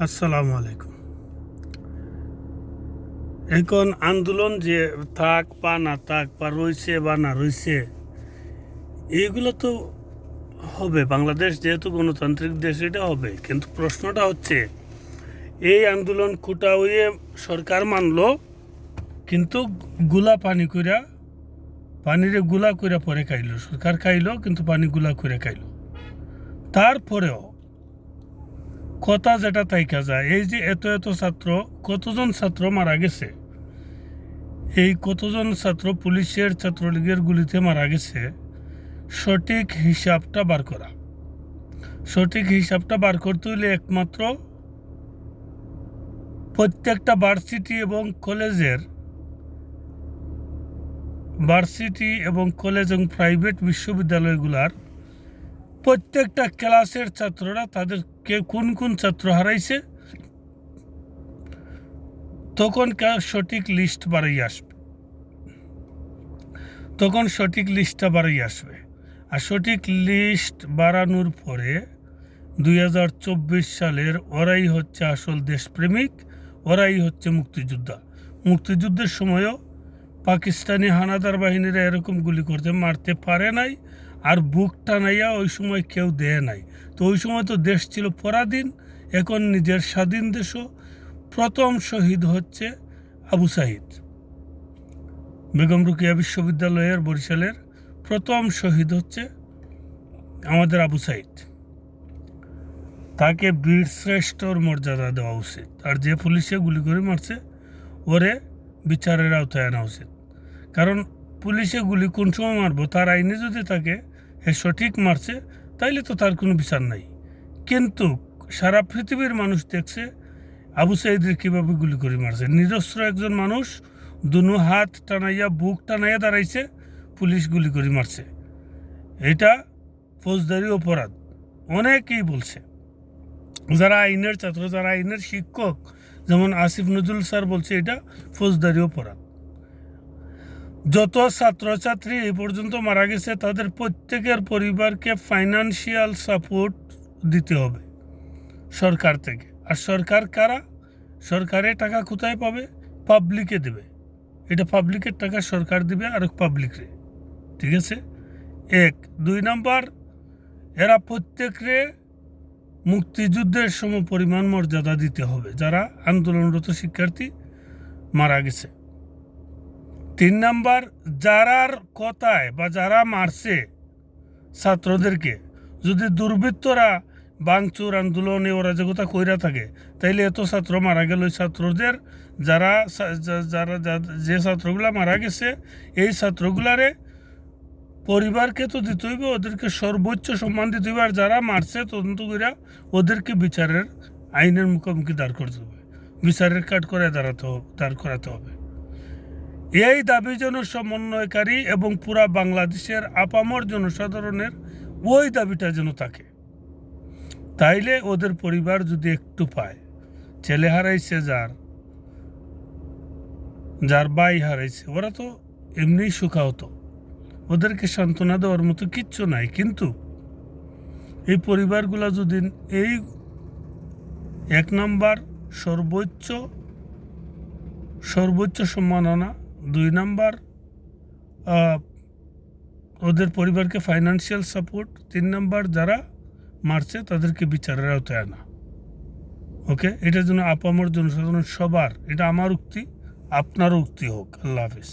আসসালামু আলাইকুম। এখন আন্দোলন যে থাক বা না থাক বা রয়েছে বা না রয়েছে, এইগুলো তো হবে। বাংলাদেশ যেহেতু গণতান্ত্রিক দেশ, এটা হবে। কিন্তু প্রশ্নটা হচ্ছে, এই আন্দোলন কোটা হয়ে সরকার মানলো, কিন্তু গুলা পানি কইরা পানিরে গুলা কইরা পরে খাইলো। সরকার খাইলো, কিন্তু পানি গুলা কইরা খাইলো। তারপরেও কথা যেটা তাইকা যায়, এই যে এত এত ছাত্র, কতজন ছাত্র মারা গেছে, এই কতজন ছাত্র পুলিশের ছাত্রলীগের গুলিতে মারা গেছে, সঠিক হিসাবটা বার করা। সঠিক হিসাবটা বার করতে হলে একমাত্র প্রত্যেকটা ভার্সিটি এবং কলেজ এবং প্রাইভেট বিশ্ববিদ্যালয়গুলার প্রত্যেকটা ক্লাসের ছাত্ররা তাদেরকে কোন কোন ছাত্র হারাইছে, তখনকার সঠিক লিস্ট বাড়াই আসবে। তখন সঠিক লিস্টটা বাড়াই আসবে। আর সঠিক লিস্ট বাড়ানোর পরে 2024 সালের ওরাই হচ্ছে আসল দেশপ্রেমিক, ওরাই হচ্ছে মুক্তিযোদ্ধা। মুক্তিযুদ্ধের সময়ও পাকিস্তানি হানাদার বাহিনীরা এরকম গুলি করতে মারতে পারে নাই, আর বুক টানাইয়া ওই সময় কেউ দেয় নাই। তো ওই সময় তো দেশ ছিল পরাধীন, এখন নিজের স্বাধীন দেশও। প্রথম শহীদ হচ্ছে আবু সাঈদ। বেগম রোকেয়া বিশ্ববিদ্যালয়ের বরিশালের প্রথম শহীদ হচ্ছে আমাদের আবু সাঈদ। তাকে বীরশ্রেষ্ঠর মর্যাদা দেওয়া উচিত। আর যে পুলিশে গুলি করে মারছে, ওরে বিচারের আওতায় আনা উচিত। কারণ পুলিশে গুলি কোন সময় মারবো, তার আইনে যদি তাকে সঠিক মারছে, তাইলে তো তার কোনো বিচার নাই। কিন্তু সারা পৃথিবীর মানুষ দেখছে আবু সাঈদের কীভাবে গুলি করে মারছে। নিরস্ত্র একজন মানুষ দুনো হাত টানাইয়া, বুক টানাইয়া দাঁড়াইছে, পুলিশ গুলি করে মারছে। এটা ফৌজদারি অপরাধ। অনেকেই বলছে, যারা আইনের ছাত্র, যারা আইনের শিক্ষক, যেমন আসিফ নজরুল স্যার বলছে এটা ফৌজদারি অপরাধ। যত ছাত্রছাত্রী এই পর্যন্ত মারা গেছে, তাদের প্রত্যেকের পরিবারকে ফাইনান্সিয়াল সাপোর্ট দিতে হবে সরকার থেকে। আর সরকার কারা? সরকারের টাকা কোথায় পাবে? পাবলিকে দেবে। এটা পাবলিকের টাকা সরকার দিবে আর পাবলিকরে। ঠিক আছে? 1 2 নাম্বার, এরা প্রত্যেকরে মুক্তিযুদ্ধের সমপরিমাণ মর্যাদা দিতে হবে যারা আন্দোলনরত শিক্ষার্থী মারা গেছে। 3 নাম্বার, যারার কথায় বা যারা মারছে ছাত্রদেরকে, যদি দুর্বৃত্তরা ভাঙচুর আন্দোলনে ওরা যে কথা কইরা থাকে, তাইলে এত ছাত্র মারা গেল, ওই ছাত্রদের যারা যে ছাত্রগুলা মারা গেছে, এই ছাত্রগুলারে পরিবারকে তো দিতে হইবে, ওদেরকে সর্বোচ্চ সম্মান দিতে হইবে। আর যারা মারছে তদন্ত কইরা ওদেরকে বিচারের আইনের মুখোমুখি দাঁড় করতে হবে, বিচারের কাঠ করে দাঁড় করাতে হবে। এই দাবি যেন সমন্বয়কারী এবং পুরা বাংলাদেশের আপামর জনসাধারণের ওই দাবিটা যেন থাকে। তাইলে ওদের পরিবার যদি একটু পায়, ছেলে হারাইছে যার ভাই হারাইছে, ওরা তো এমনিই সুখাহত, ওদেরকে সান্ত্বনা দেওয়ার মতো কিচ্ছু নাই। কিন্তু এই পরিবারগুলা যদি এই 1 নাম্বার সর্বোচ্চ সম্মাননা, 2 নাম্বার ওদের পরিবারকে ফাইনান্সিয়াল সাপোর্ট, 3 নাম্বার যারা মারছে তাদেরকে বিচারের আওতায় আনা। ওকে, এটার জন্য আপামর জনসাধারণ সবার, এটা আমার উক্তি, আপনারও উক্তি হোক। আল্লাহ হাফিজ।